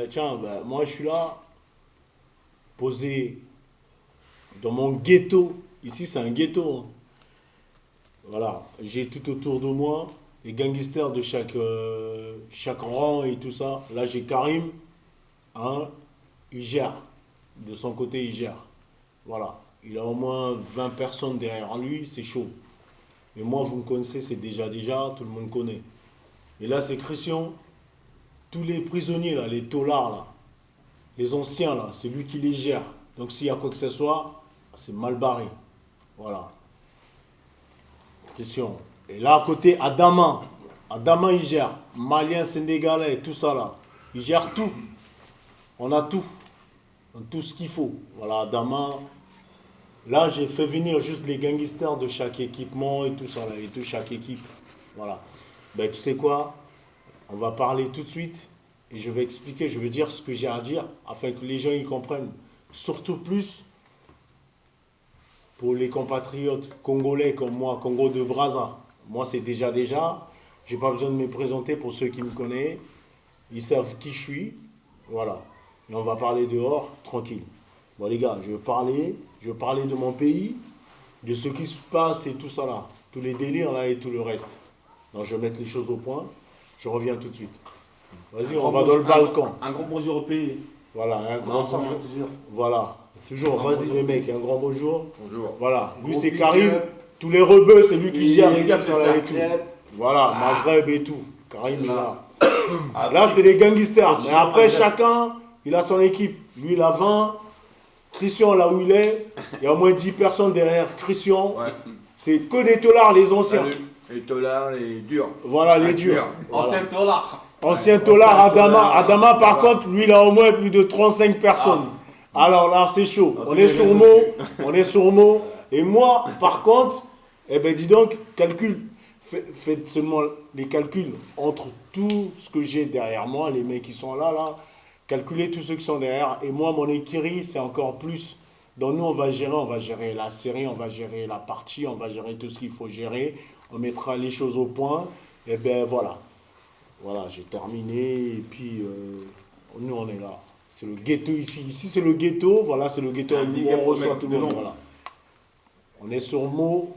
Tiens, moi je suis là, posé dans mon ghetto. Ici c'est un ghetto, hein. Voilà, j'ai tout autour de moi les gangsters de chaque rang et tout ça. Là j'ai Karim, hein, il gère. De son côté il gère. Voilà, il a au moins 20 personnes derrière lui, c'est chaud. Et moi vous me connaissez, c'est déjà, tout le monde connaît. Et là c'est Christian, tous les prisonniers là, les taulards là, les anciens là, c'est lui qui les gère. Donc s'il y a quoi que ce soit, c'est mal barré. Voilà. Christian. Et là à côté, Adama. Adama il gère. Malien, Sénégalais, tout ça là. Il gère tout. On a tout. On a tout ce qu'il faut. Voilà, Adama. Là j'ai fait venir juste les gangsters de chaque équipement et tout ça là. Et tout chaque équipe. Voilà. Ben tu sais quoi? On va parler tout de suite. Et je vais expliquer, je vais dire ce que j'ai à dire afin que les gens y comprennent. Surtout plus pour les compatriotes congolais comme moi, Congo de Brazza. Moi, c'est déjà. J'ai pas besoin de me présenter pour ceux qui me connaissent. Ils savent qui je suis. Voilà. Et on va parler dehors, tranquille. Bon, les gars, je vais parler de mon pays, de ce qui se passe et tout ça là. Tous les délires là et tout le reste. Donc, je vais mettre les choses au point. Je reviens tout de suite. Vas-y, on va dans le balcon. Un grand bonjour au pays. Voilà, un grand ensemble, bonjour. toujours. Voilà, toujours, vas-y les mecs, un grand bonjour. Bonjour. Voilà, lui Gros c'est big Karim, up. tous les rebeux, c'est lui qui Oui, gère les et gars, tout c'est ça là et faire tout. crêpes. Voilà, Ah. Maghreb et tout. Karim est là. Ah, Là, c'est les gangsters. Mais Continue, après, Maghreb. chacun, il a son équipe. Lui, il a 20. Christian, là où il est, il y a au moins 10 personnes derrière Christian. Ouais. C'est que des tolards, les anciens. Salut. Les tolards, les durs. Voilà, les Ah, durs. dur. Voilà. Ancien dollar. Ancien tolard, Ancien Adama. tolard. Adama, par Voilà. contre, lui, il a au moins plus de 35 personnes. Alors là, c'est chaud. Dans On tous est les sur réseaux. mot. On est sur mot. Et moi, par contre, eh ben dis donc, calcul. Faites seulement les calculs entre tout ce que j'ai derrière moi, les mecs qui sont là. Calculez tous ceux qui sont derrière. Et moi, mon écurie, c'est encore plus. Donc nous, on va gérer la série, on va gérer la partie, on va gérer tout ce qu'il faut gérer. On mettra les choses au point. Et ben voilà. Voilà, j'ai terminé. Et puis, nous, on est là. C'est le ghetto ici. Ici, c'est le ghetto. Voilà, c'est le ghetto Un où big on up au reçoit mec tout de le monde. nom. Voilà. On est sur mot,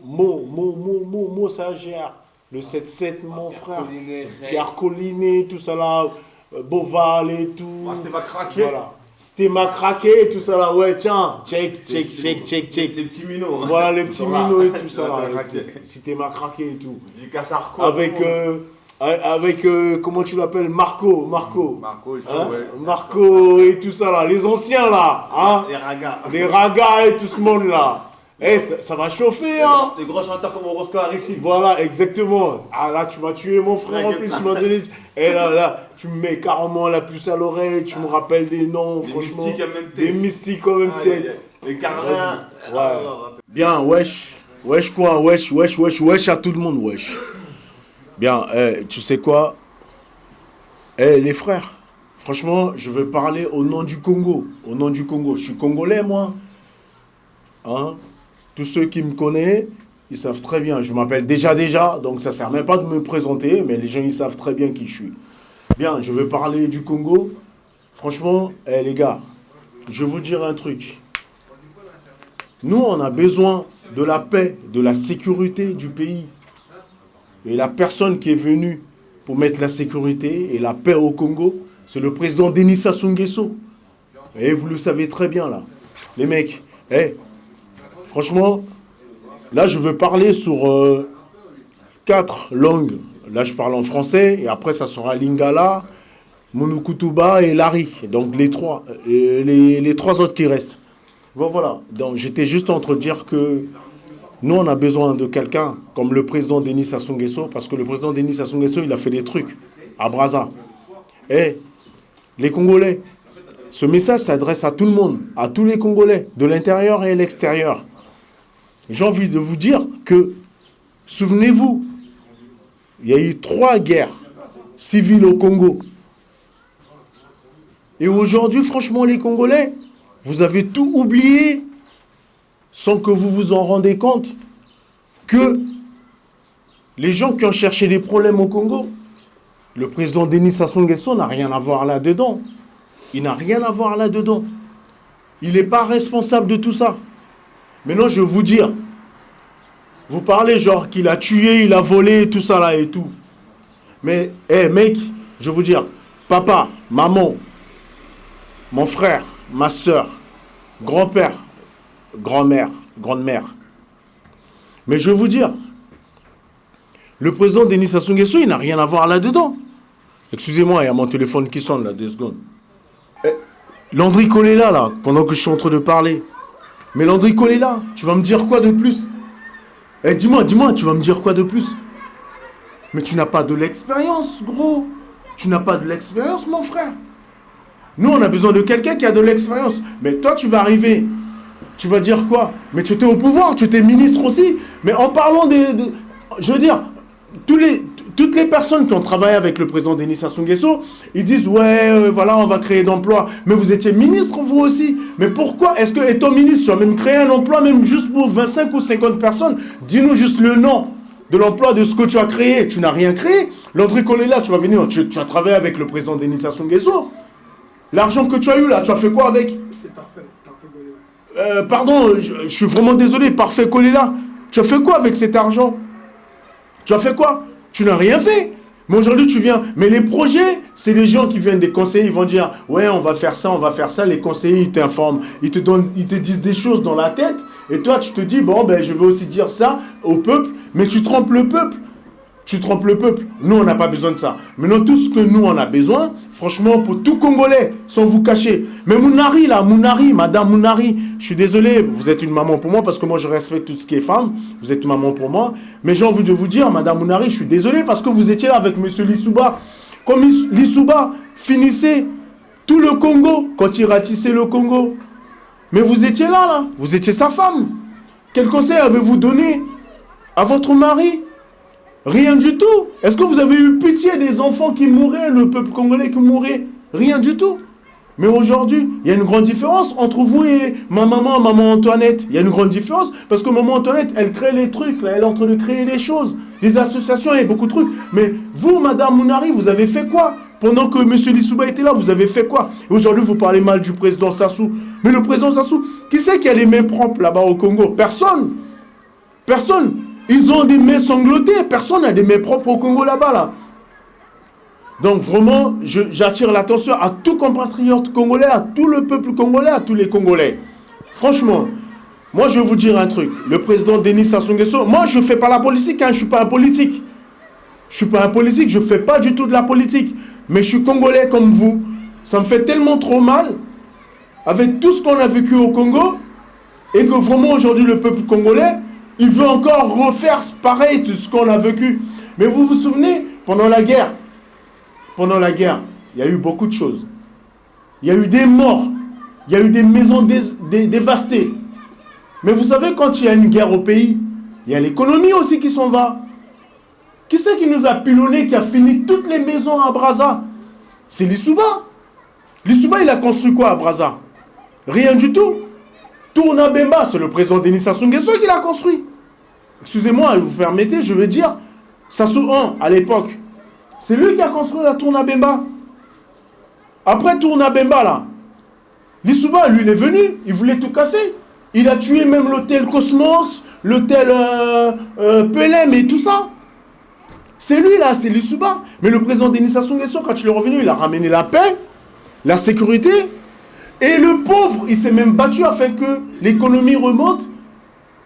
ça gère. Le 7-7, mon frère. Pierre Collinet, tout ça là. Boval et tout. Ah, c'était pas craqué. Voilà. C'était ma craqué, tout ça là. Ouais, tiens. Check. Les petits minots. Voilà les petits minots et tout ça Ouais, là. c'était ma craqué. C'était ma craqué et tout. Dédicace à Arco. Avec comment tu l'appelles, Marco. Marco, ils sont, Hein? ouais. Marco et tout ça là, les anciens là, hein? Les ragas. Les ragas et tout ce monde là. Eh, ça va chauffer, hein? Les gros chanteurs comme Roscoe Harris. Voilà, exactement. Ah là, tu m'as tué mon frère en plus, tu m'as donné. Et là, tu me mets carrément la puce à l'oreille, tu me rappelles des noms, Des franchement. mystiques en même Des tête. mystiques en même Aïe, tête. aïe, aïe. Les cardins. Ouais. Bien, wesh. Wesh quoi, wesh à tout le monde, wesh. Bien, tu sais quoi? Les frères, franchement, je veux parler au nom du Congo. Au nom du Congo. Je suis congolais, moi. Hein? Tous ceux qui me connaissent, ils savent très bien. Je m'appelle déjà, donc ça ne sert même pas de me présenter, mais les gens, ils savent très bien qui je suis. Bien, je veux parler du Congo. Franchement, les gars, je vais vous dire un truc. Nous, on a besoin de la paix, de la sécurité du pays. Et la personne qui est venue pour mettre la sécurité et la paix au Congo, c'est le président Denis Sassou Nguesso. Et vous le savez très bien, là. Les mecs, franchement, là, je veux parler sur 4 langues. Là, je parle en français, et après, ça sera Lingala, Monukutuba et Lari. Donc, les trois autres qui restent. Bon, voilà. Donc, j'étais juste en train de dire que nous, on a besoin de quelqu'un comme le président Denis Sassou Nguesso, parce que le président Denis Sassou Nguesso, il a fait des trucs à Brazza. Les Congolais, ce message s'adresse à tout le monde, à tous les Congolais, de l'intérieur et de l'extérieur. J'ai envie de vous dire que, souvenez-vous, il y a eu 3 guerres civiles au Congo. Et aujourd'hui, franchement, les Congolais, vous avez tout oublié sans que vous vous en rendez compte que les gens qui ont cherché des problèmes au Congo, le président Denis Sassou Nguesso n'a rien à voir là-dedans. Il n'a rien à voir là-dedans. Il n'est pas responsable de tout ça. Maintenant, je vais vous dire, vous parlez genre qu'il a tué, il a volé, tout ça là et tout. Mais, mec, je vais vous dire, papa, maman, mon frère, ma soeur, grand-père, grand-mère, grande-mère. Mais je vais vous dire, le président Denis Sassou Nguesso, il n'a rien à voir là-dedans. Excusez-moi, il y a mon téléphone qui sonne là, 2 secondes. Landry Kolela là, pendant que je suis en train de parler. Mais Landry Kolela, tu vas me dire quoi de plus? Dis-moi, tu vas me dire quoi de plus? Mais tu n'as pas de l'expérience, gros. Tu n'as pas de l'expérience, mon frère. Nous, on a besoin de quelqu'un qui a de l'expérience. Mais toi, tu vas arriver. Tu vas dire quoi? Mais tu étais au pouvoir, tu étais ministre aussi. Mais en parlant je veux dire, toutes les personnes qui ont travaillé avec le président Denis Sassou Nguesso, ils disent, ouais, voilà, on va créer d'emplois. Mais vous étiez ministre, vous aussi. Mais pourquoi est-ce que, étant ministre, tu as même créé un emploi, même juste pour 25 ou 50 personnes? Dis-nous juste le nom de l'emploi de ce que tu as créé. Tu n'as rien créé. Landry Kolela, tu vas venir, tu as travaillé avec le président Denis Sassou Nguesso. L'argent que tu as eu là, tu as fait quoi avec? C'est parfait, pardon, je suis vraiment désolé, parfait Kolela. Tu as fait quoi avec cet argent? Tu as fait quoi? Tu n'as rien fait. Mais aujourd'hui, tu viens. Mais les projets, c'est les gens qui viennent des conseillers. Ils vont dire, ouais, on va faire ça, on va faire ça. Les conseillers, ils t'informent. Ils te disent des choses dans la tête. Et toi, tu te dis, bon, ben, je vais aussi dire ça au peuple. Mais tu trompes le peuple. Tu trompes le peuple. Nous, on n'a pas besoin de ça. Maintenant, tout ce que nous, on a besoin, franchement, pour tout Congolais, sans vous cacher. Mais Mounari, là, Madame Mounari, je suis désolé, vous êtes une maman pour moi, parce que moi, je respecte tout ce qui est femme. Vous êtes une maman pour moi. Mais j'ai envie de vous dire, Madame Mounari, je suis désolé, parce que vous étiez là avec Monsieur Lissouba. Comme Lissouba finissait tout le Congo, quand il ratissait le Congo. Mais vous étiez là. Vous étiez sa femme. Quel conseil avez-vous donné à votre mari? Rien du tout. Est-ce que vous avez eu pitié des enfants qui mouraient, le peuple congolais qui mourait? Rien du tout. Mais aujourd'hui, il y a une grande différence entre vous et maman Antoinette. Il y a une grande différence parce que maman Antoinette, elle crée les trucs, là, elle est en train de créer les choses, des associations et beaucoup de trucs. Mais vous, Madame Mounari, vous avez fait quoi? Pendant que M. Lissouba était là, vous avez fait quoi? Et aujourd'hui, vous parlez mal du président Sassou. Mais le président Sassou, qui c'est qui a les mains propres là-bas au Congo? Personne. Personne. Ils ont des mains sanglotées. Personne n'a des mains propres au Congo là-bas, là. Donc vraiment, j'attire l'attention à tout compatriote congolais, à tout le peuple congolais, à tous les Congolais. Franchement, moi je vais vous dire un truc. Le président Denis Sassou Nguesso, moi je ne fais pas la politique, hein, je ne suis pas un politique. Je ne suis pas un politique, je ne fais pas du tout de la politique. Mais je suis Congolais comme vous. Ça me fait tellement trop mal, avec tout ce qu'on a vécu au Congo, et que vraiment aujourd'hui le peuple congolais, il veut encore refaire pareil de ce qu'on a vécu. Mais vous vous souvenez, pendant la guerre, il y a eu beaucoup de choses. Il y a eu des morts. Il y a eu des maisons dévastées. Mais vous savez, quand il y a une guerre au pays, il y a l'économie aussi qui s'en va. Qui c'est qui nous a pilonné, qui a fini toutes les maisons à Brazza? C'est Lissouba. Lissouba, il a construit quoi à Brazza? Rien du tout. Tourna Bemba, c'est le président Denis Sassou Nguesso qui l'a construit. Excusez-moi, vous permettez, je veux dire, Sassou 1, à l'époque, c'est lui qui a construit la Tourna Bemba. Après Tourna Bemba, là, Lissouba, lui, il est venu, il voulait tout casser. Il a tué même l'hôtel Cosmos, l'hôtel Pelem et tout ça. C'est lui, là, c'est Lissouba. Mais le président Denis Sassou Nguesso, quand il est revenu, il a ramené la paix, la sécurité. Et le pauvre, il s'est même battu afin que l'économie remonte.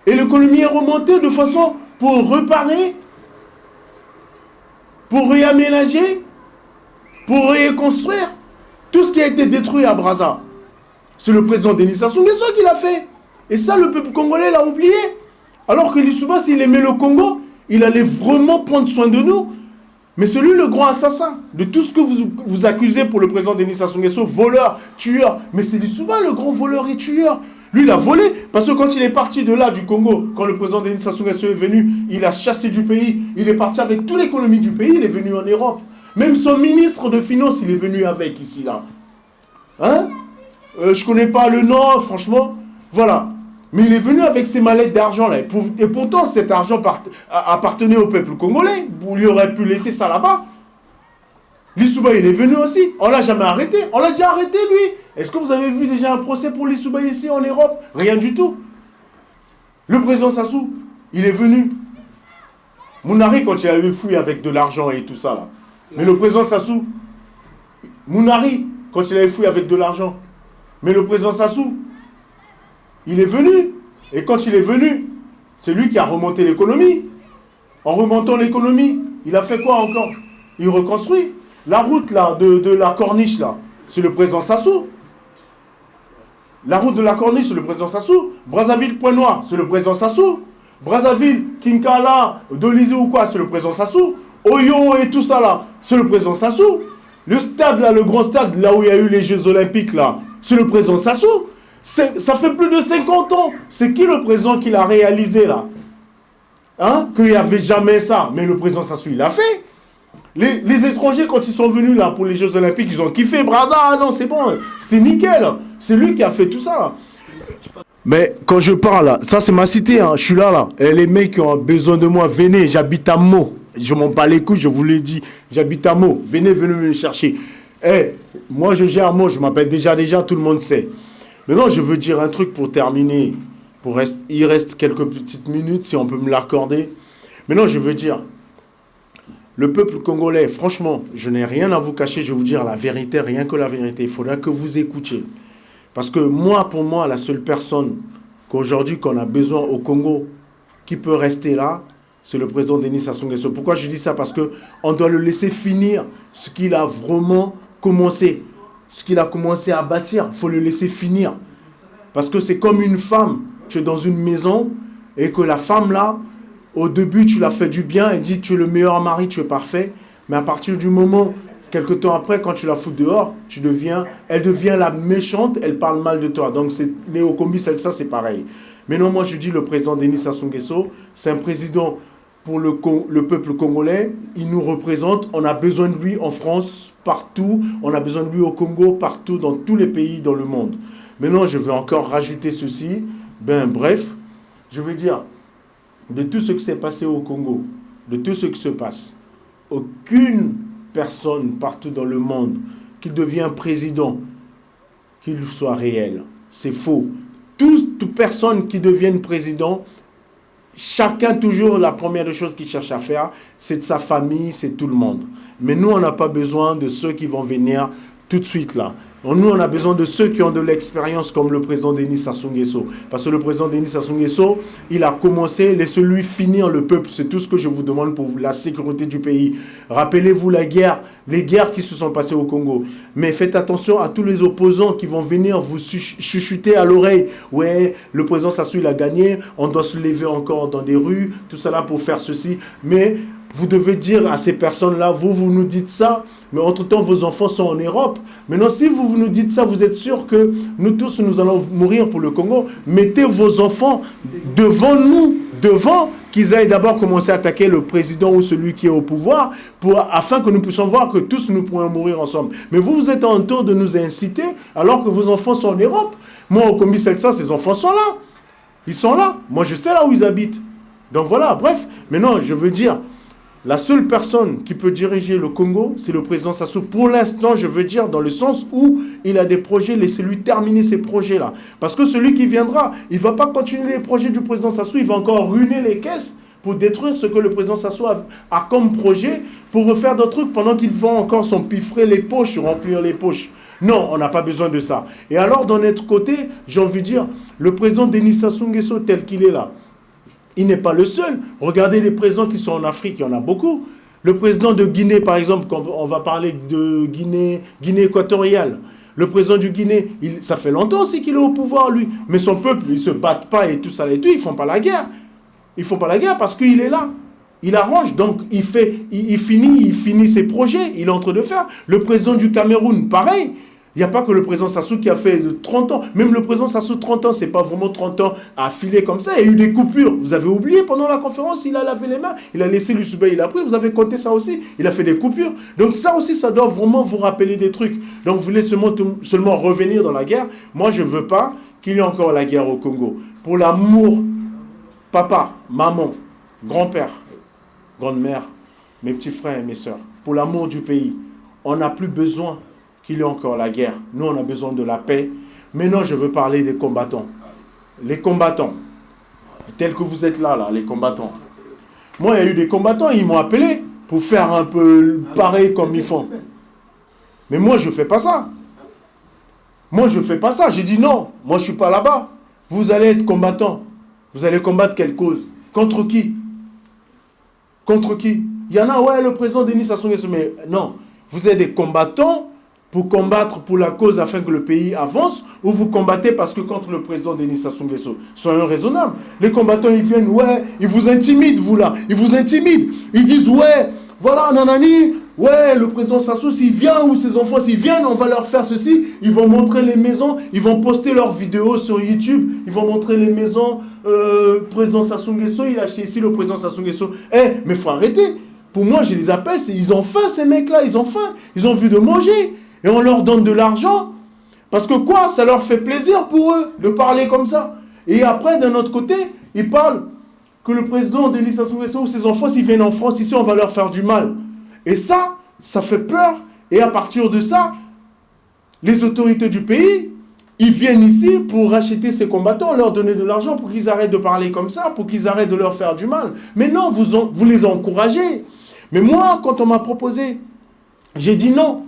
Et l'économie est remontée de façon pour réparer, pour réaménager, pour reconstruire tout ce qui a été détruit à Brazza. C'est le président Denis Sassou Nguesso qui l'a fait. Et ça, le peuple congolais l'a oublié. Alors que Lissouba, s'il aimait le Congo, il allait vraiment prendre soin de nous. Mais c'est lui le grand assassin de tout ce que vous accusez pour le président Denis Sassou Nguesso, voleur, tueur. Mais c'est Lissouba le grand voleur et tueur. Lui, il a volé. Parce que quand il est parti de là, du Congo, quand le président Denis Sassou Nguesso est venu, il a chassé du pays. Il est parti avec toute l'économie du pays. Il est venu en Europe. Même son ministre de Finances, il est venu avec ici, là. Hein? Je ne connais pas le nom, franchement. Voilà. Mais il est venu avec ses mallettes d'argent là. Et pourtant, cet argent appartenait au peuple congolais. Vous lui aurez pu laisser ça là-bas. Lissouba, il est venu aussi. On l'a jamais arrêté. On l'a déjà arrêté, lui. Est-ce que vous avez vu déjà un procès pour Lissouba ici en Europe? Rien du tout. Le président Sassou, il est venu. Mounari, quand il a eu fouille avec de l'argent et tout ça, là. Mais le président Sassou, Mounari, quand il a eu fouille avec de l'argent. Mais le président Sassou, il est venu. Et quand il est venu, c'est lui qui a remonté l'économie. En remontant l'économie, il a fait quoi encore? Il reconstruit. La route là, de la Corniche, là, c'est le président Sassou. La route de la Corniche, c'est le président Sassou. Brazzaville-Pointe-Noire, c'est le président Sassou. Brazzaville, Kinkala, Dolizé ou quoi, c'est le président Sassou. Oyon et tout ça là, c'est le président Sassou. Le stade là, le grand stade, là où il y a eu les Jeux Olympiques là, c'est le président Sassou. Ça fait plus de 50 ans. C'est qui le président qui l'a réalisé là? Hein? Qu'il n'y avait jamais ça. Mais le président Sassou, il l'a fait. Les étrangers, quand ils sont venus là pour les Jeux Olympiques, ils ont kiffé. Brazza, ah non, c'est bon, c'est nickel. C'est lui qui a fait tout ça là. Mais quand je parle là, ça c'est ma cité, hein. Je suis là. Et les mecs qui ont besoin de moi, venez, j'habite à Meaux. Je m'en bats les couilles, je vous l'ai dit. J'habite à Meaux. Venez me chercher. Moi je gère Meaux, je m'appelle déjà, tout le monde sait. Maintenant, je veux dire un truc pour terminer. Il reste quelques petites minutes, si on peut me l'accorder. Maintenant, je veux dire, le peuple congolais, franchement, je n'ai rien à vous cacher, je vais vous dire la vérité, rien que la vérité. Il faudra que vous écoutiez. Parce que pour moi, la seule personne qu'aujourd'hui, qu'on a besoin au Congo, qui peut rester là, c'est le président Denis Sassou Nguesso. Pourquoi je dis ça? Parce qu'on doit le laisser finir ce qu'il a vraiment commencé. Ce qu'il a commencé à bâtir, il faut le laisser finir. Parce que c'est comme une femme, tu es dans une maison, et que la femme là, au début, tu l'as fait du bien, elle dit tu es le meilleur mari, tu es parfait. Mais à partir du moment, quelques temps après, quand tu la fous dehors, elle devient la méchante, elle parle mal de toi. Donc Léo Kombi, ça c'est pareil. Maintenant, moi je dis le président Denis Sassou Nguesso, c'est un président pour le peuple congolais, il nous représente, on a besoin de lui en France, partout, on a besoin de lui au Congo, partout, dans tous les pays dans le monde. Maintenant, je veux encore rajouter ceci, bref, je veux dire, de tout ce qui s'est passé au Congo, de tout ce qui se passe, aucune personne partout dans le monde qui devient président, qu'il soit réel, c'est faux. Toute personne qui devienne président, chacun toujours, la première des choses qu'il cherche à faire, c'est de sa famille, c'est tout le monde. Mais nous, on n'a pas besoin de ceux qui vont venir tout de suite là. Nous, on a besoin de ceux qui ont de l'expérience comme le président Denis Sassou Nguesso. Parce que le président Denis Sassou Nguesso, il a commencé, laissez-lui finir le peuple. C'est tout ce que je vous demande pour la sécurité du pays. Rappelez-vous les guerres qui se sont passées au Congo. Mais faites attention à tous les opposants qui vont venir vous chuchoter à l'oreille. Ouais, le président Sassou, il a gagné, on doit se lever encore dans des rues, tout ça là pour faire ceci. Mais vous devez dire à ces personnes-là, vous nous dites ça, mais entre-temps, vos enfants sont en Europe. Maintenant, si vous nous dites ça, vous êtes sûr que nous tous, nous allons mourir pour le Congo. Mettez vos enfants devant nous, qu'ils aillent d'abord commencer à attaquer le président ou celui qui est au pouvoir, afin que nous puissions voir que tous nous pourrons mourir ensemble. Mais vous êtes en train de nous inciter, alors que vos enfants sont en Europe. Moi, au Kombi Selsa, ces enfants sont là. Ils sont là. Moi, je sais là où ils habitent. Donc voilà, bref. Maintenant, je veux dire, la seule personne qui peut diriger le Congo, c'est le président Sassou. Pour l'instant, je veux dire, dans le sens où il a des projets, laissez-lui terminer ces projets-là. Parce que celui qui viendra, il ne va pas continuer les projets du président Sassou, il va encore ruiner les caisses pour détruire ce que le président Sassou a comme projet, pour refaire d'autres trucs pendant qu'il va encore s'empiffrer les poches, remplir les poches. Non, on n'a pas besoin de ça. Et alors, d'un autre côté, j'ai envie de dire, le président Denis Sassou Nguesso, tel qu'il est là, il n'est pas le seul. Regardez les présidents qui sont en Afrique, il y en a beaucoup. Le président de Guinée, par exemple, quand on va parler de Guinée équatoriale, le président du Guinée, ça fait longtemps aussi qu'il est au pouvoir, lui. Mais son peuple, ils ne se battent pas et tout ça et tout, ils ne font pas la guerre. Ils ne font pas la guerre parce qu'il est là. Il arrange, donc il finit ses projets, il est en train de faire. Le président du Cameroun, pareil. Il n'y a pas que le président Sassou qui a fait 30 ans. Même le président Sassou, 30 ans, ce n'est pas vraiment 30 ans à filer comme ça. Il y a eu des coupures. Vous avez oublié, pendant la conférence, il a lavé les mains. Il a laissé Lissouba, il a pris. Vous avez compté ça aussi. Il a fait des coupures. Donc ça aussi, ça doit vraiment vous rappeler des trucs. Donc vous voulez seulement revenir dans la guerre. Moi, je ne veux pas qu'il y ait encore la guerre au Congo. Pour l'amour, papa, maman, grand-père, grande-mère, mes petits frères et mes sœurs, pour l'amour du pays, on n'a plus besoin qu'il y ait encore la guerre. Nous, on a besoin de la paix. Maintenant, je veux parler des combattants. Les combattants, tels que vous êtes là, les combattants. Moi, il y a eu des combattants, ils m'ont appelé pour faire un peu pareil comme ils font. Mais moi, je ne fais pas ça. Moi, je ne fais pas ça. J'ai dit non, moi, je ne suis pas là-bas. Vous allez être combattant. Vous allez combattre quelle cause? Contre qui? Contre qui? Il y en a, ouais, le président Denis Sassou Nguesso, mais non. Vous êtes des combattants pour combattre pour la cause afin que le pays avance, ou vous combattez parce que contre le président Denis Sassou Nguesso? Soyons raisonnables. Les combattants, ils viennent, ouais, ils vous intimident, vous là. Ils vous intimident. Ils disent, ouais, voilà, nanani, ouais, le président Sassou, s'il vient, ou ses enfants, s'ils viennent, on va leur faire ceci. Ils vont montrer les maisons, ils vont poster leurs vidéos sur YouTube, ils vont montrer les maisons, président Sassou Nguesso, il a acheté ici le président Sassou Nguesso. Mais il faut arrêter. Pour moi, je les appelle, ils ont faim, ces mecs-là, ils ont faim. Ils ont envie de manger. Et on leur donne de l'argent. Parce que quoi? Ça leur fait plaisir pour eux de parler comme ça. Et après, d'un autre côté, ils parlent que le président Denis Sassou Nguesso ou ses enfants, s'ils viennent en France, ici, on va leur faire du mal. Et ça fait peur. Et à partir de ça, les autorités du pays, ils viennent ici pour racheter ces combattants, leur donner de l'argent pour qu'ils arrêtent de parler comme ça, pour qu'ils arrêtent de leur faire du mal. Mais non, vous les encouragez. Mais moi, quand on m'a proposé, j'ai dit non.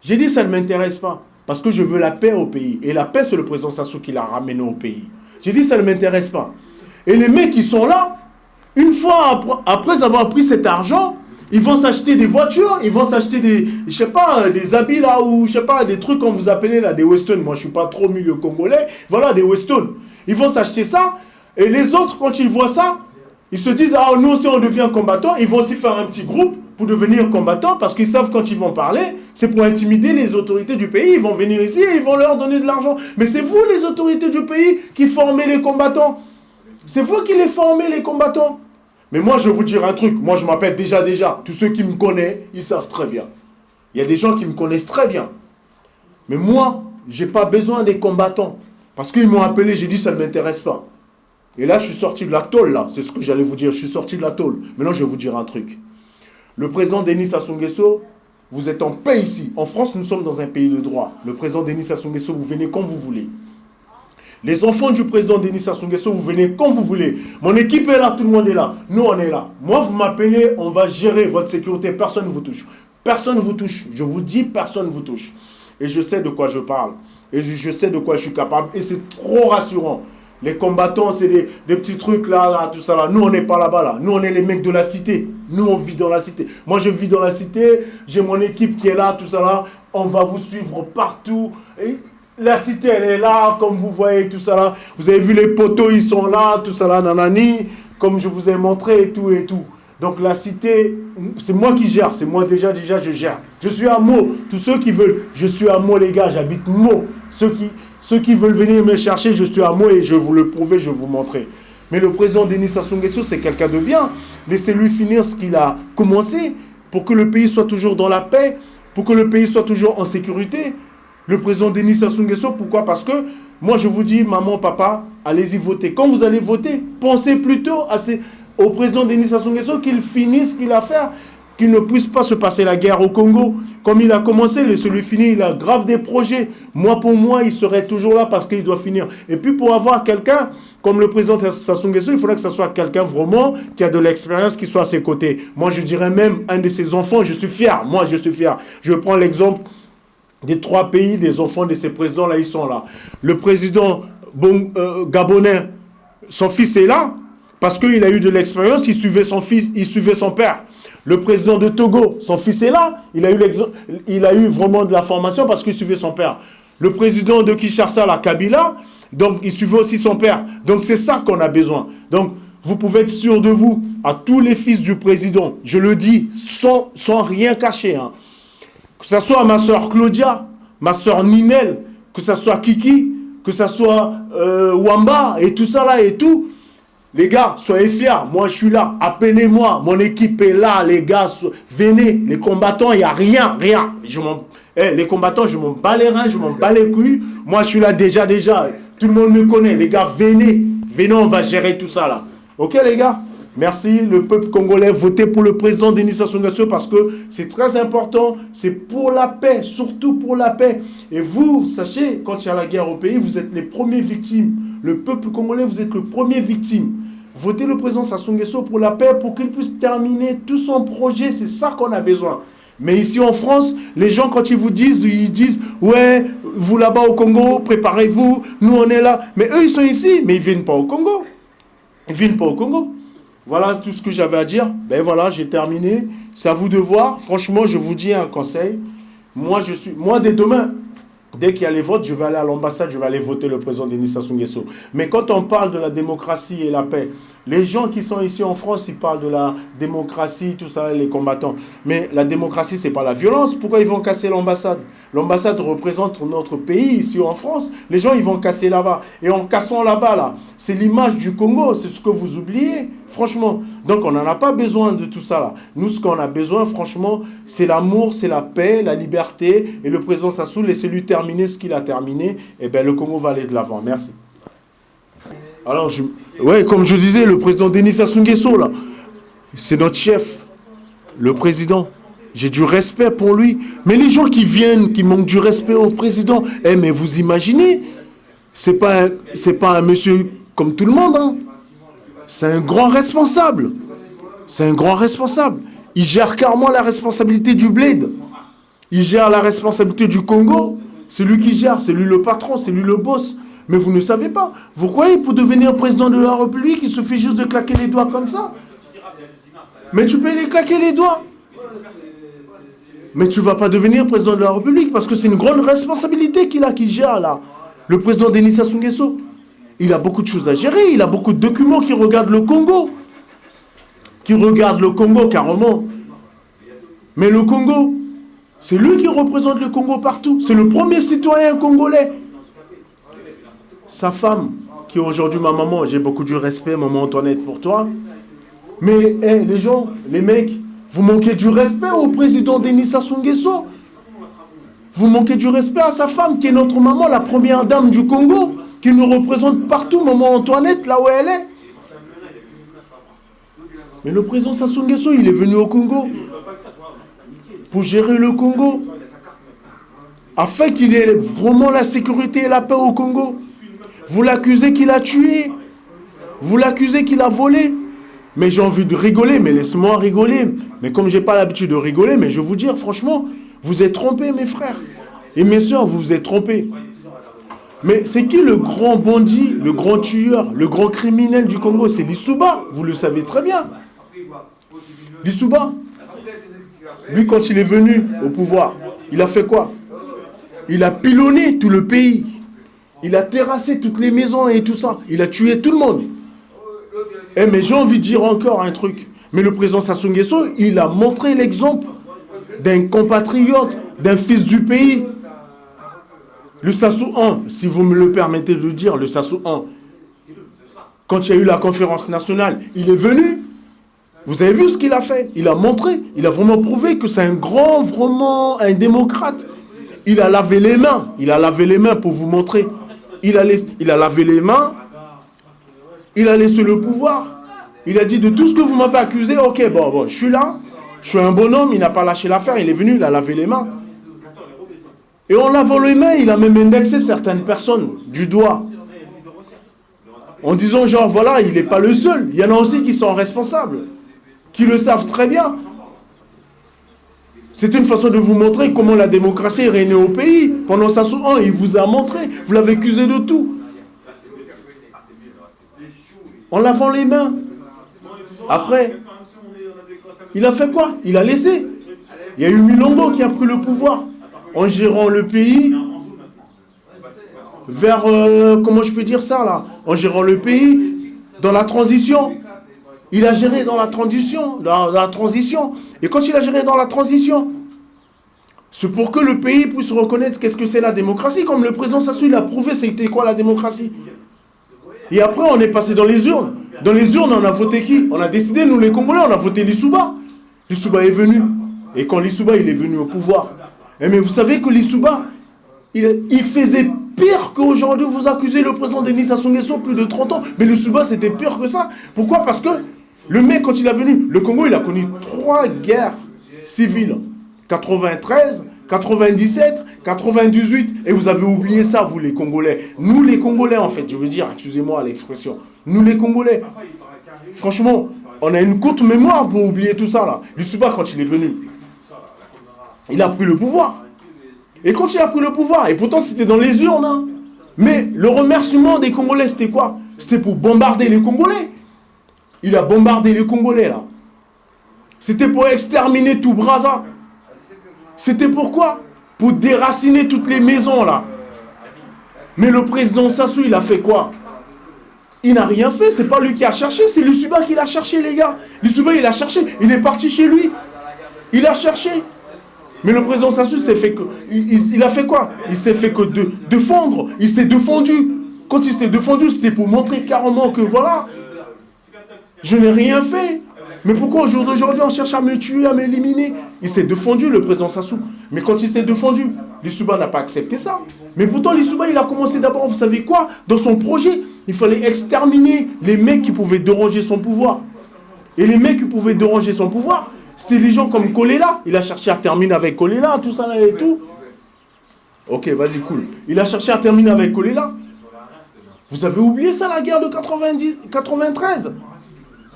J'ai dit ça ne m'intéresse pas. Parce que je veux la paix au pays. Et la paix, c'est le président Sassou qui l'a ramené au pays. J'ai dit ça ne m'intéresse pas. Et les mecs qui sont là, une fois après avoir pris cet argent, ils vont s'acheter des voitures, ils vont s'acheter des, je sais pas, des habits là, ou je sais pas, des trucs comme vous appelez là, des Weston. Moi, je suis pas trop milieu congolais. Voilà, des Weston. Ils vont s'acheter ça. Et les autres, quand ils voient ça, ils se disent, ah, nous aussi on devient combattant. Ils vont aussi faire un petit groupe pour devenir combattants parce qu'ils savent quand ils vont parler, c'est pour intimider les autorités du pays. Ils vont venir ici et ils vont leur donner de l'argent. Mais c'est vous, les autorités du pays, qui formez les combattants. C'est vous qui les formez, les combattants. Mais moi, je vais vous dire un truc. Moi, je m'appelle déjà. Tous ceux qui me connaissent, ils savent très bien. Il y a des gens qui me connaissent très bien. Mais moi, je n'ai pas besoin des combattants. Parce qu'ils m'ont appelé, j'ai dit, ça ne m'intéresse pas. Et là, je suis sorti de la tôle, là. C'est ce que j'allais vous dire. Je suis sorti de la tôle. Maintenant, je vais vous dire un truc. Le président Denis Sassou Nguesso, vous êtes en paix ici. En France, nous sommes dans un pays de droit. Le président Denis Sassou Nguesso, vous venez quand vous voulez. Les enfants du président Denis Sassou Nguesso, vous venez quand vous voulez. Mon équipe est là, tout le monde est là. Nous, on est là. Moi, vous m'appelez, on va gérer votre sécurité. Personne ne vous touche. Personne ne vous touche. Je vous dis, personne ne vous touche. Et je sais de quoi je parle. Et je sais de quoi je suis capable. Et c'est trop rassurant. Les combattants, c'est des petits trucs là, tout ça là. Nous, on n'est pas là-bas là. Nous, on est les mecs de la cité. Nous, on vit dans la cité. Moi, je vis dans la cité. J'ai mon équipe qui est là, tout ça là. On va vous suivre partout. Et la cité, elle est là, comme vous voyez, tout ça là. Vous avez vu les poteaux, ils sont là, tout ça là, nanani. Comme je vous ai montré et tout et tout. Donc la cité, c'est moi qui gère. C'est moi déjà, je gère. Je suis à Meaux. Tous ceux qui veulent, je suis à Meaux, les gars. J'habite Meaux. Ceux qui veulent venir me chercher, je suis à Meaux et je vais vous le prouver, je vais vous montrer. Mais le président Denis Sassou Nguesso, c'est quelqu'un de bien. Laissez-lui finir ce qu'il a commencé pour que le pays soit toujours dans la paix, pour que le pays soit toujours en sécurité. Le président Denis Sassou Nguesso, pourquoi? Parce que moi, je vous dis, maman, papa, allez-y voter. Quand vous allez voter, pensez plutôt au président Denis Sassou Nguesso qu'il finisse ce qu'il a à faire, qu'il ne puisse pas se passer la guerre au Congo. Comme il a commencé, laissez-lui finir, il a grave des projets. Moi, pour moi, il serait toujours là parce qu'il doit finir. Et puis, pour avoir quelqu'un comme le président Sassou Nguesso, il faudrait que ce soit quelqu'un vraiment qui a de l'expérience, qui soit à ses côtés. Moi, je dirais même un de ses enfants, je suis fier. Moi, je suis fier. Je prends l'exemple des 3 pays, des enfants de ces présidents-là, ils sont là. Le président gabonais, son fils est là parce qu'il a eu de l'expérience, il suivait son fils, il suivait son père. Le président de Togo, son fils est là, il a eu vraiment de la formation parce qu'il suivait son père. Le président de Kinshasa, la Kabila, donc il suivait aussi son père. Donc c'est ça qu'on a besoin. Donc vous pouvez être sûr de vous, à tous les fils du président, je le dis, sans rien cacher, hein. Que ce soit ma soeur Claudia, ma soeur Ninel, que ce soit Kiki, que ce soit Wamba et tout ça là et tout. Les gars, soyez fiers. Moi, je suis là. Appelez-moi. Mon équipe est là, les gars. Venez. Les combattants, il n'y a rien. Les combattants, je m'en bats les reins, je m'en bats les couilles. Moi, je suis là déjà. Tout le monde me connaît. Les gars, venez. Venez, on va gérer tout ça là. Ok, les gars? Merci, le peuple congolais, votez pour le président Denis Sassou Nguesso parce que c'est très important, c'est pour la paix, surtout pour la paix. Et vous, sachez, quand il y a la guerre au pays, vous êtes les premiers victimes. Le peuple congolais, vous êtes le premier victime. Votez le président Sassou Nguesso pour la paix, pour qu'il puisse terminer tout son projet, c'est ça qu'on a besoin. Mais ici en France, les gens quand ils disent ouais, vous là-bas au Congo, préparez-vous, nous on est là. Mais eux ils sont ici, mais ils ne viennent pas au Congo. Ils ne viennent pas au Congo. Voilà tout ce que j'avais à dire. Ben voilà, j'ai terminé. C'est à vous de voir. Franchement, je vous dis un conseil. Moi dès demain, dès qu'il y a les votes, je vais aller à l'ambassade, je vais aller voter le président Denis Sassou Nguesso. Mais quand on parle de la démocratie et la paix, les gens qui sont ici en France, ils parlent de la démocratie, tout ça, les combattants. Mais la démocratie, c'est pas la violence. Pourquoi ils vont casser l'ambassade? L'ambassade représente notre pays ici en France. Les gens, ils vont casser là-bas. Et en cassant là-bas, là, c'est l'image du Congo. C'est ce que vous oubliez, franchement. Donc, on n'en a pas besoin de tout ça, là. Nous, ce qu'on a besoin, franchement, c'est l'amour, c'est la paix, la liberté. Et le président Sassou, laissez-lui terminer ce qu'il a terminé. Et bien, le Congo va aller de l'avant. Merci. Alors, ouais, comme je disais, le président Denis Sassou Nguesso, là, c'est notre chef, le président. J'ai du respect pour lui. Mais les gens qui viennent, qui manquent du respect au président, mais vous imaginez, c'est pas un monsieur comme tout le monde, hein. C'est un grand responsable. C'est un grand responsable. Il gère carrément la responsabilité du bled. Il gère la responsabilité du Congo. C'est lui qui gère, c'est lui le patron, c'est lui le boss. Mais vous ne savez pas. Vous croyez pour devenir président de la République, il suffit juste de claquer les doigts comme ça? Mais tu peux les claquer les doigts. Mais tu ne vas pas devenir président de la République parce que c'est une grande responsabilité qu'il gère là. Le président Denis Sassou Nguesso, il a beaucoup de choses à gérer. Il a beaucoup de documents qui regardent le Congo. Qui regardent le Congo carrément. Mais le Congo, c'est lui qui représente le Congo partout. C'est le premier citoyen congolais. Sa femme, qui est aujourd'hui ma maman, j'ai beaucoup de respect, maman Antoinette, pour toi. Mais les gens, les mecs, vous manquez du respect au président Denis Sassou Nguesso. Vous manquez du respect à sa femme, qui est notre maman, la première dame du Congo, qui nous représente partout, maman Antoinette, là où elle est. Mais le président Sassou Nguesso, il est venu au Congo pour gérer le Congo, afin qu'il ait vraiment la sécurité et la paix au Congo. Vous l'accusez qu'il a tué. Vous l'accusez qu'il a volé. Mais j'ai envie de rigoler, mais laisse-moi rigoler. Mais comme je n'ai pas l'habitude de rigoler, mais je vais vous dire, franchement, vous êtes trompés, mes frères. Et mes soeurs, vous vous êtes trompés. Mais c'est qui le grand bandit, le grand tueur, le grand criminel du Congo? C'est Lissouba. Vous le savez très bien. Lissouba. Lui, quand il est venu au pouvoir, il a fait quoi? Il a pilonné tout le pays. Il a terrassé toutes les maisons et tout ça. Il a tué tout le monde. Mais j'ai envie de dire encore un truc. Mais le président Sassou Nguesso, il a montré l'exemple d'un compatriote, d'un fils du pays. Le Sassou 1, si vous me le permettez de le dire, le Sassou 1, quand il y a eu la conférence nationale, il est venu. Vous avez vu ce qu'il a fait? Il a montré, il a vraiment prouvé que c'est vraiment un démocrate. Il a lavé les mains. Il a lavé les mains pour vous montrer. Il a lavé les mains. Il a laissé le pouvoir. Il a dit de tout ce que vous m'avez accusé, ok, bon, je suis là. Je suis un bonhomme, il n'a pas lâché l'affaire. Il est venu, il a lavé les mains. Et en lavant les mains, il a même indexé certaines personnes du doigt. En disant genre, voilà, il n'est pas le seul. Il y en a aussi qui sont responsables. Qui le savent très bien. C'est une façon de vous montrer comment la démocratie est régnée au pays. Pendant Sassou 1, il vous a montré. Vous l'avez accusé de tout. En lavant les mains. Après, il a fait quoi? Il a laissé. Il y a eu Milongo qui a pris le pouvoir. En gérant le pays vers... comment je peux dire ça là? En gérant le pays dans la transition. Il a géré dans la transition. Et quand il a géré dans la transition, c'est pour que le pays puisse reconnaître qu'est-ce que c'est la démocratie. Comme le président Sassou, il a prouvé c'était quoi la démocratie. Et après, on est passé dans les urnes. Dans les urnes, on a voté qui? On a décidé, nous les Congolais, on a voté Lissouba. Lissouba est venu. Et quand Lissouba, il est venu au pouvoir. Mais vous savez que Lissouba, il faisait pire qu'aujourd'hui. Vous accusez le président Denis Sassou Nguesso plus de 30 ans. Mais Lissouba, c'était pire que ça. Pourquoi? Parce que Le mec, quand il est venu, le Congo, il a connu 3 guerres civiles. 93, 97, 98. Et vous avez oublié ça, vous les Congolais. Nous les Congolais, en fait, je veux dire, excusez-moi l'expression. Nous les Congolais. Franchement, on a une courte mémoire pour oublier tout ça, là. Lissouba, quand il est venu, il a pris le pouvoir. Et quand il a pris le pouvoir, et pourtant c'était dans les urnes, hein, mais le remerciement des Congolais, c'était quoi? C'était pour bombarder les Congolais. Il a bombardé les Congolais, là. C'était pour exterminer tout Brazza. C'était pourquoi? Pour déraciner toutes les maisons, là. Mais le président Sassou, il a fait quoi? Il n'a rien fait, c'est pas lui qui a cherché, c'est Lissouba qui l'a cherché, les gars. Lissouba, il a cherché, il est parti chez lui. Il a cherché. Mais le président Sassou s'est fait que... Il a fait quoi? Il s'est fait que défendre. Il s'est défendu. Quand il s'est défendu, c'était pour montrer carrément que voilà, je n'ai rien fait. Mais pourquoi au jour d'aujourd'hui on cherche à me tuer, à m'éliminer? Il s'est défendu, le président Sassou. Mais quand il s'est défendu, Lissouba n'a pas accepté ça. Mais pourtant Lissouba, il a commencé d'abord, vous savez quoi? Dans son projet, il fallait exterminer les mecs qui pouvaient déranger son pouvoir. Et les mecs qui pouvaient déranger son pouvoir, c'était les gens comme Kolela. Il a cherché à terminer avec Kolela, tout ça là et tout. Ok, vas-y, cool. Il a cherché à terminer avec Kolela. Vous avez oublié ça, la guerre de 93?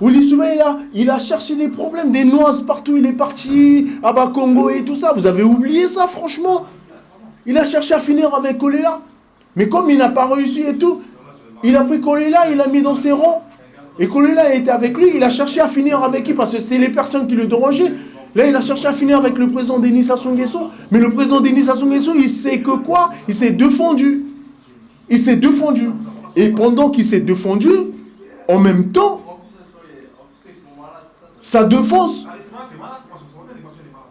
Où Lissouba, il a cherché des problèmes, des noises partout. Il est parti à Bakongo et tout ça. Vous avez oublié ça, franchement? Il a cherché à finir avec Kolela. Mais comme il n'a pas réussi et tout, il a pris Kolela, il l'a mis dans ses rangs. Et Kolela était avec lui, il a cherché à finir avec qui? Parce que c'était les personnes qui le dérangeaient. Là, il a cherché à finir avec le président Denis Sassou Nguesso. Mais le président Denis Sassou Nguesso, il sait que quoi? Il s'est défendu. Il s'est défendu. Et pendant qu'il s'est défendu, en même temps, sa défense,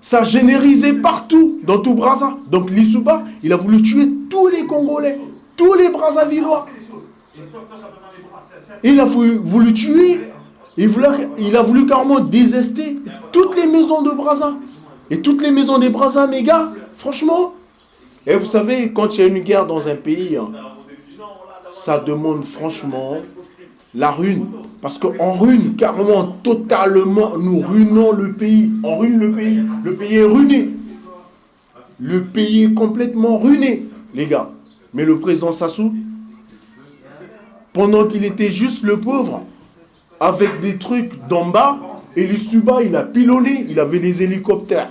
ça générisait partout, dans tout Brazza. Donc Lissouba, il a voulu tuer tous les Congolais, tous les Brazzavillois. Il a voulu tuer, il a voulu carrément désester toutes les maisons de Brazza. Et toutes les maisons des Brazza, mes gars, franchement. Et vous savez, quand il y a une guerre dans un pays, ça demande franchement la ruine. Parce qu'on ruine carrément, totalement, nous ruinons le pays. On ruine le pays. Le pays est ruiné. Le pays est complètement ruiné, les gars. Mais le président Sassou, pendant qu'il était juste le pauvre, avec des trucs d'en bas, et Lissouba, il a pilonné, il avait les hélicoptères.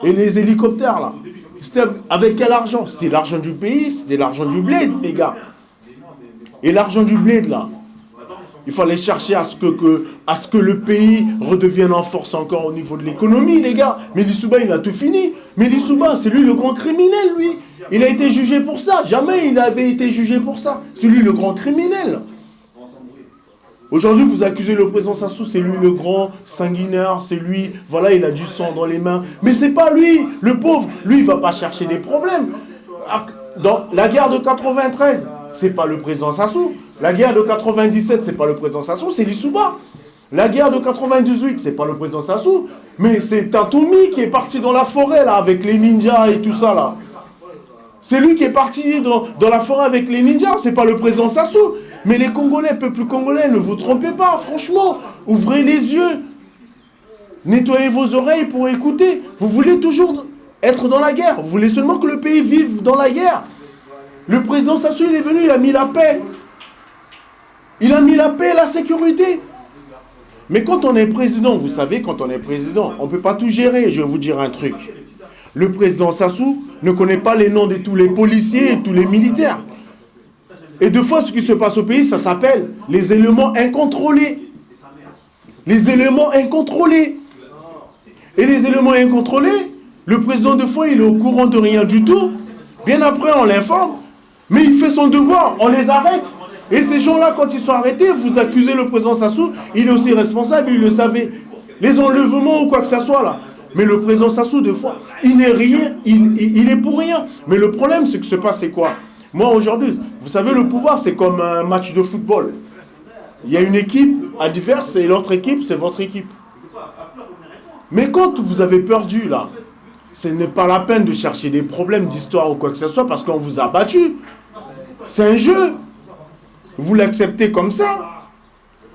Et les hélicoptères, là, c'était avec quel argent? C'était l'argent du pays, c'était l'argent du bled, les gars. Et l'argent du bled, là, il fallait chercher à ce que le pays redevienne en force encore au niveau de l'économie, les gars. Mais Lissouba, il a tout fini. Mais Lissouba, c'est lui le grand criminel, lui. Il a été jugé pour ça. Jamais il avait été jugé pour ça. C'est lui le grand criminel. Aujourd'hui, vous accusez le président Sassou, c'est lui le grand sanguinaire, c'est lui, voilà, il a du sang dans les mains. Mais c'est pas lui, le pauvre. Lui, il va pas chercher des problèmes. Dans la guerre de 93, c'est pas le président Sassou. La guerre de 97, c'est pas le président Sassou, c'est Lissouba. La guerre de 98, c'est pas le président Sassou, mais c'est Tatoumi qui est parti dans la forêt, là, avec les ninjas et tout ça, là. C'est lui qui est parti dans la forêt avec les ninjas, c'est pas le président Sassou. Mais les Congolais, peuple congolais, ne vous trompez pas, franchement. Ouvrez les yeux. Nettoyez vos oreilles pour écouter. Vous voulez toujours être dans la guerre. Vous voulez seulement que le pays vive dans la guerre. Le président Sassou, il est venu, il a mis la paix. Il a mis la paix et la sécurité. Mais quand on est président, vous savez, quand on est président, on ne peut pas tout gérer. Je vais vous dire un truc. Le président Sassou ne connaît pas les noms de tous les policiers et tous les militaires. Et deux fois, ce qui se passe au pays, ça s'appelle les éléments incontrôlés. Les éléments incontrôlés. Et les éléments incontrôlés, le président de fois, il est au courant de rien du tout. Bien après, on l'informe. Mais il fait son devoir, on les arrête. Et ces gens-là, quand ils sont arrêtés, vous accusez le président Sassou, il est aussi responsable, il le savait. Les enlèvements ou quoi que ce soit là. Mais le président Sassou, de fois, il n'est rien, il est pour rien. Mais le problème, c'est que ce qui se passe, c'est quoi? Moi, aujourd'hui, vous savez, le pouvoir, c'est comme un match de football. Il y a une équipe adverse et l'autre équipe, c'est votre équipe. Mais quand vous avez perdu, là, ce n'est pas la peine de chercher des problèmes d'histoire ou quoi que ce soit parce qu'on vous a battu. C'est un jeu. Vous l'acceptez comme ça.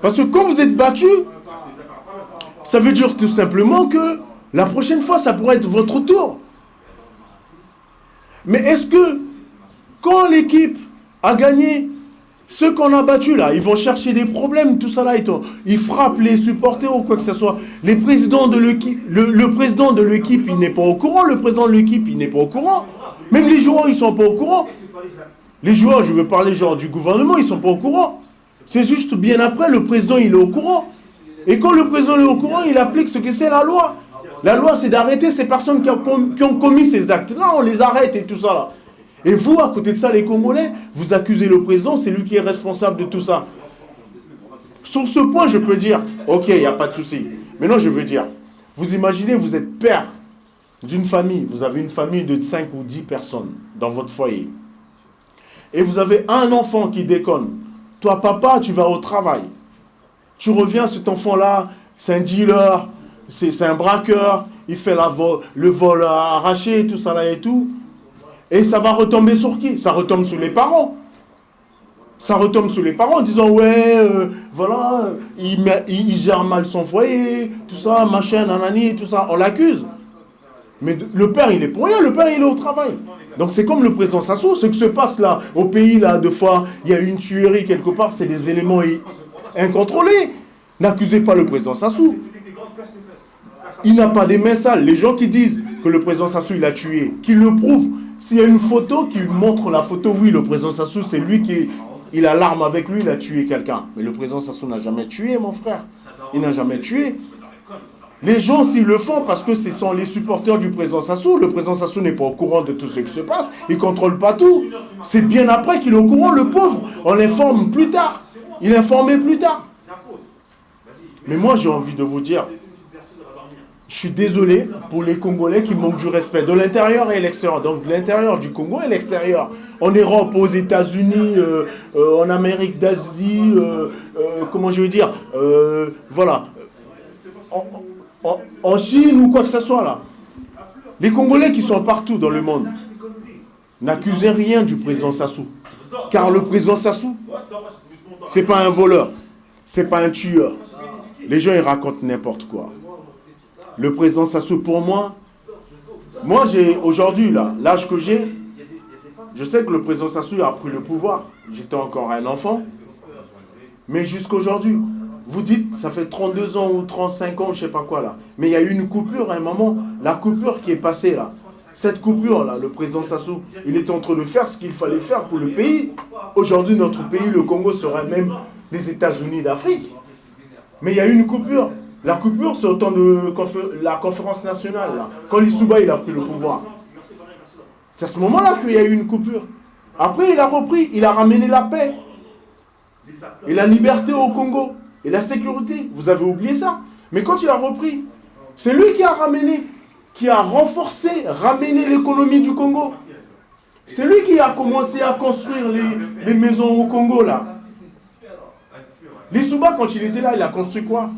Parce que quand vous êtes battu, Ça veut dire tout simplement que la prochaine fois, ça pourrait être votre tour. Mais est-ce que, quand l'équipe a gagné, ceux qu'on a battus là, ils vont chercher des problèmes, tout ça là, ils frappent les supporters ou quoi que ce soit. Les présidents de l'équipe, le président de l'équipe, il n'est pas au courant. Le président de l'équipe, il n'est pas au courant. Même les joueurs, ils sont pas au courant. Les joueurs, je veux parler genre du gouvernement, ils sont pas au courant. C'est juste bien après, le président, il est au courant. Et quand le président est au courant, il applique ce que c'est la loi. La loi, c'est d'arrêter ces personnes qui ont commis ces actes-là. On les arrête et tout ça là. Et vous, à côté de ça, les Congolais, vous accusez le président, c'est lui qui est responsable de tout ça. Sur ce point, je peux dire, ok, il n'y a pas de souci. Maintenant, je veux dire, vous imaginez, vous êtes père d'une famille, vous avez une famille de 5 ou 10 personnes dans votre foyer. Et vous avez un enfant qui déconne. Toi, papa, tu vas au travail. Tu reviens, cet enfant-là, c'est un dealer, c'est un braqueur, il fait le vol arraché, tout ça là et tout. Et ça va retomber sur qui? Ça retombe sur les parents. Ça retombe sur les parents en disant, ouais, voilà, il gère mal son foyer, tout ça, machin, nanani, tout ça. On l'accuse. Mais le père, il est pour rien, le père, il est au travail. Donc c'est comme le président Sassou, ce qui se passe là, au pays, là, deux fois, il y a une tuerie quelque part, c'est des éléments incontrôlés. N'accusez pas le président Sassou. Il n'a pas des mains sales. Les gens qui disent que le président Sassou, il a tué, qu'ils le prouvent. S'il y a une photo qui montre la photo, oui, le président Sassou, c'est lui il a l'arme avec lui, il a tué quelqu'un. Mais le président Sassou n'a jamais tué, mon frère. Il n'a jamais tué. Les gens, s'ils le font, parce que ce sont les supporters du président Sassou, le président Sassou n'est pas au courant de tout ce qui se passe, il ne contrôle pas tout. C'est bien après qu'il est au courant, le pauvre. On l'informe plus tard. Il est informé plus tard. Mais moi, j'ai envie de vous dire, je suis désolé pour les Congolais qui manquent du respect de l'intérieur et l'extérieur. Donc de l'intérieur du Congo et l'extérieur. En Europe, aux États-Unis, en Amérique d'Asie, comment je veux dire, voilà. En Chine ou quoi que ce soit là. Les Congolais qui sont partout dans le monde, n'accusez rien du président Sassou. Car le président Sassou, c'est pas un voleur, c'est pas un tueur. Les gens ils racontent n'importe quoi. Le président Sassou, pour moi j'ai aujourd'hui là, l'âge que j'ai, je sais que le président Sassou a pris le pouvoir. J'étais encore un enfant, mais jusqu'aujourd'hui. Vous dites, ça fait 32 ans ou 35 ans, je ne sais pas quoi là. Mais il y a eu une coupure à un moment. La coupure qui est passée là. Cette coupure là, le président Sassou, il est en train de faire ce qu'il fallait faire pour le pays. Aujourd'hui, notre pays, le Congo, serait même les États-Unis d'Afrique. Mais il y a eu une coupure. La coupure, c'est au temps de la conférence nationale là. Quand Lissouba, il a pris le pouvoir. C'est à ce moment-là qu'il y a eu une coupure. Après, il a repris, il a ramené la paix. Et la liberté au Congo. Et la sécurité, vous avez oublié ça. Mais quand il a repris, c'est lui qui a ramené, qui a renforcé, ramené l'économie du Congo. C'est lui qui a commencé à construire les maisons au Congo, là. Lissouba, quand il était là, il a construit quoi?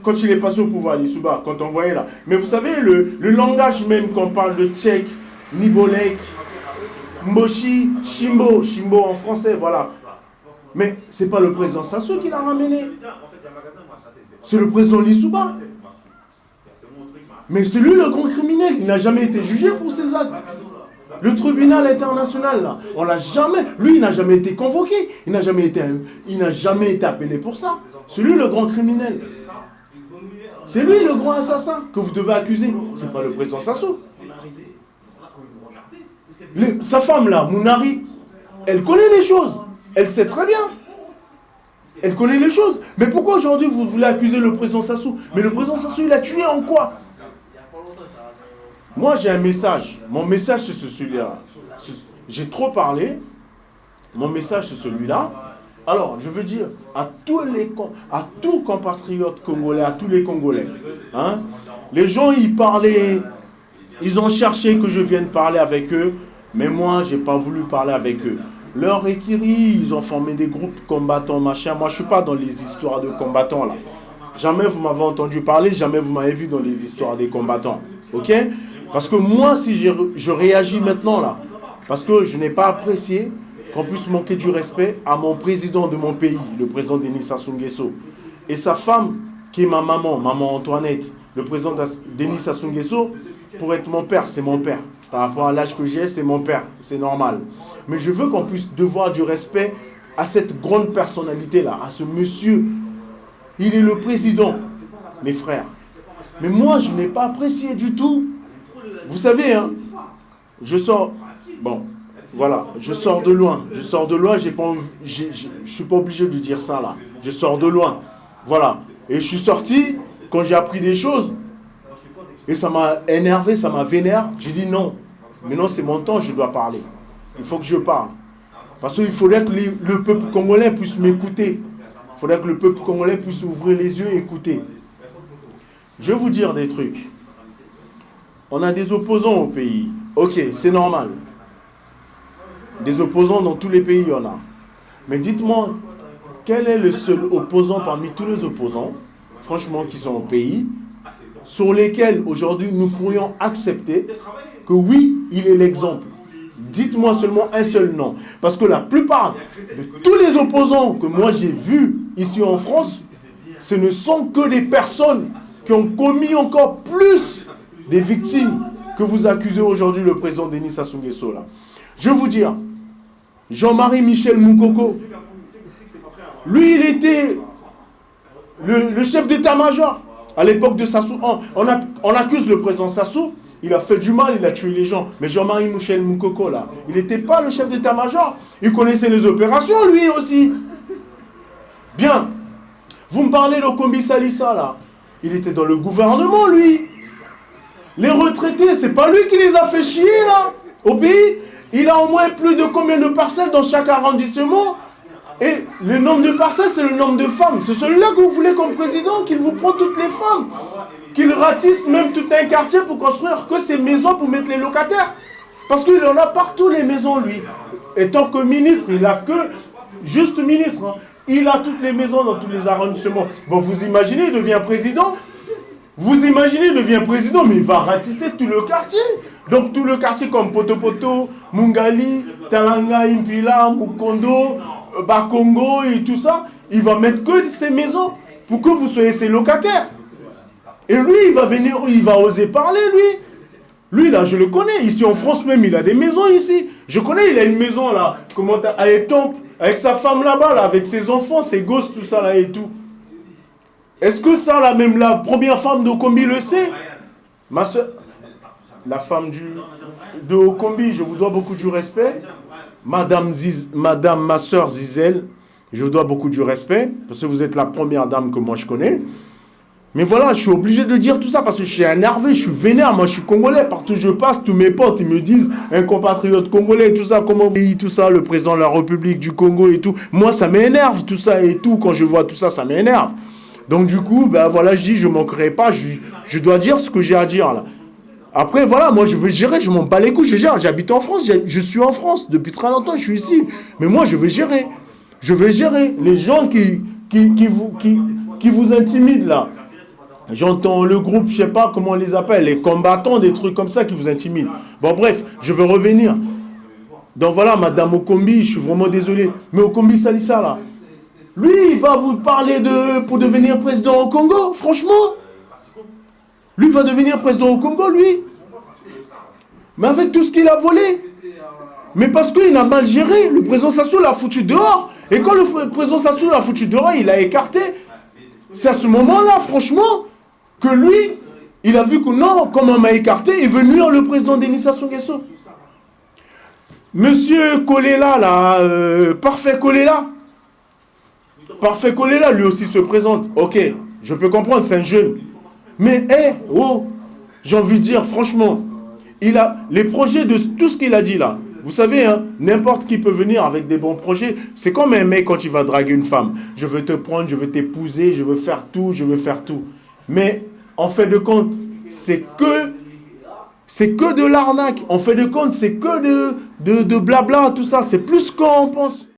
Quand il est passé au pouvoir, Lissouba, quand on voyait là. Mais vous savez, le langage même qu'on parle de Tchèque, Nibolek, Mboshi, Chimbo, Chimbo en français, voilà. Mais ce n'est pas le président Sassou qui l'a ramené. C'est le président Lissouba. Mais c'est lui le grand criminel. Il n'a jamais été jugé pour ses actes. Le tribunal international, là, on l'a jamais. Lui, il n'a jamais été convoqué. Il n'a jamais été appelé pour ça. C'est lui le grand criminel. C'est lui le grand assassin que vous devez accuser. Ce n'est pas le président Sassou. Sa femme, là, Mounari, elle connaît les choses. Elle sait très bien. Elle connaît les choses. Mais pourquoi aujourd'hui vous voulez accuser le président Sassou? Mais le président Sassou, il a tué en quoi? Moi, j'ai un message. Mon message, c'est celui-là. J'ai trop parlé. Mon message, c'est celui-là. Alors, je veux dire à tous compatriotes congolais, à tous les Congolais. Hein, les gens, ils parlaient, ils ont cherché que je vienne parler avec eux. Mais moi, je n'ai pas voulu parler avec eux. Leur écurie, ils ont formé des groupes combattants, machin. Moi, je ne suis pas dans les histoires de combattants, là. Jamais vous m'avez entendu parler, jamais vous m'avez vu dans les histoires des combattants. Ok? Parce que moi, si je réagis maintenant, là, parce que je n'ai pas apprécié qu'on puisse manquer du respect à mon président de mon pays, le président Denis Sassou Nguesso, et sa femme, qui est ma maman, maman Antoinette, le président Denis Sassou Nguesso, pour être mon père, c'est mon père. Par rapport à l'âge que j'ai, c'est mon père, c'est normal. Mais je veux qu'on puisse devoir du respect à cette grande personnalité-là, à ce monsieur. Il est le président, mes frères. Mais moi, je n'ai pas apprécié du tout. Vous savez, hein, je sors... Bon, voilà, je sors de loin. Je sors de loin, je ne suis pas obligé de dire ça, là. Je sors de loin. Voilà. Et je suis sorti, quand j'ai appris des choses, et ça m'a énervé, ça m'a vénère. J'ai dit non. Maintenant, c'est mon temps, je dois parler. Il faut que je parle. Parce qu'il faudrait que le peuple congolais puisse m'écouter. Il faudrait que le peuple congolais puisse ouvrir les yeux et écouter. Je vais vous dire des trucs. On a des opposants au pays. Ok, c'est normal. Des opposants dans tous les pays, il y en a. Mais dites-moi, quel est le seul opposant parmi tous les opposants, franchement, qui sont au pays, sur lesquels aujourd'hui nous pourrions accepter que oui, il est l'exemple. Dites-moi seulement un seul nom. Parce que la plupart de tous les opposants que moi j'ai vus ici en France, ce ne sont que des personnes qui ont commis encore plus des victimes que vous accusez aujourd'hui le président Denis Sassou Nguesso là. Je vais vous dire, Jean-Marie Michel Moukoko, lui il était le chef d'état-major à l'époque de Sassou. On accuse le président Sassou, il a fait du mal, il a tué les gens. Mais Jean-Marie Michel Moukoko là, il n'était pas le chef d'état-major, il connaissait les opérations lui aussi. Bien, vous me parlez de Kombi Salissa là, il était dans le gouvernement lui. Les retraités, c'est pas lui qui les a fait chier là, au pays. Il a au moins plus de combien de parcelles dans chaque arrondissement? Et le nombre de parcelles, c'est le nombre de femmes. C'est celui-là que vous voulez comme président, qu'il vous prend toutes les femmes. Qu'il ratisse même tout un quartier pour construire que ces maisons pour mettre les locataires. Parce qu'il en a partout les maisons, lui. Et tant que ministre, il n'a que... Juste ministre, hein, il a toutes les maisons dans tous les arrondissements. Bon, vous imaginez, il devient président. Vous imaginez, il devient président, mais il va ratisser tout le quartier. Donc tout le quartier comme Potopoto, Mungali, Talanga, Impila, Mukondo, Bakongo et tout ça, il va mettre que ces maisons pour que vous soyez ses locataires. Et lui, il va venir, il va oser parler, lui. Lui, là, je le connais. Ici, en France même, il a des maisons ici. Je connais, il a une maison, là, à Étampes, avec sa femme là-bas, là, avec ses enfants, ses gosses, tout ça, là, et tout. Est-ce que ça, là, même la première femme d'Okombi le sait? Ma soeur, la femme de Okombi, je vous dois beaucoup du respect. Madame, ma soeur Zizel, je vous dois beaucoup du respect, parce que vous êtes la première dame que moi je connais. Mais voilà, je suis obligé de dire tout ça, parce que je suis énervé, je suis vénère, moi je suis congolais, partout où je passe, tous mes potes, ils me disent, un compatriote congolais, tout ça, comment vous dites tout ça, le président de la République du Congo et tout. Moi ça m'énerve tout ça et tout, quand je vois tout ça, ça m'énerve. Donc du coup, ben voilà, je dis, je ne manquerai pas, je dois dire ce que j'ai à dire là. Après, voilà, moi je veux gérer, je m'en bats les couilles, je gère, j'habite en France, je suis en France, depuis très longtemps, je suis ici. Mais moi, je veux gérer. Je veux gérer les gens qui vous intimident là. J'entends le groupe, je ne sais pas comment on les appelle, les combattants, des trucs comme ça qui vous intimident. Bon, bref, je veux revenir. Donc voilà, Madame Okombi, je suis vraiment désolé. Mais Okombi Salissa là, lui, il va vous parler pour devenir président au Congo, franchement. Lui va devenir président au Congo, lui. Mais avec tout ce qu'il a volé. Mais parce qu'il a mal géré. Le président Sassou l'a foutu dehors. Et quand le président Sassou l'a foutu dehors, il l'a écarté. C'est à ce moment-là, franchement, que lui, il a vu que non, comme on m'a écarté, il veut nuire le président Denis Sassou Nguesso. Monsieur Kolela, là, Parfait Kolela. Parfait Kolela, lui aussi se présente. Ok, je peux comprendre, c'est un jeune. Mais, j'ai envie de dire, franchement, il a les projets de tout ce qu'il a dit là. Vous savez, hein, n'importe qui peut venir avec des bons projets. C'est comme un mec quand il va draguer une femme. Je veux te prendre, je veux t'épouser, je veux faire tout, je veux faire tout. Mais, en fait de compte, c'est que de l'arnaque. En fait de compte, c'est que de blabla, tout ça. C'est plus qu'on pense.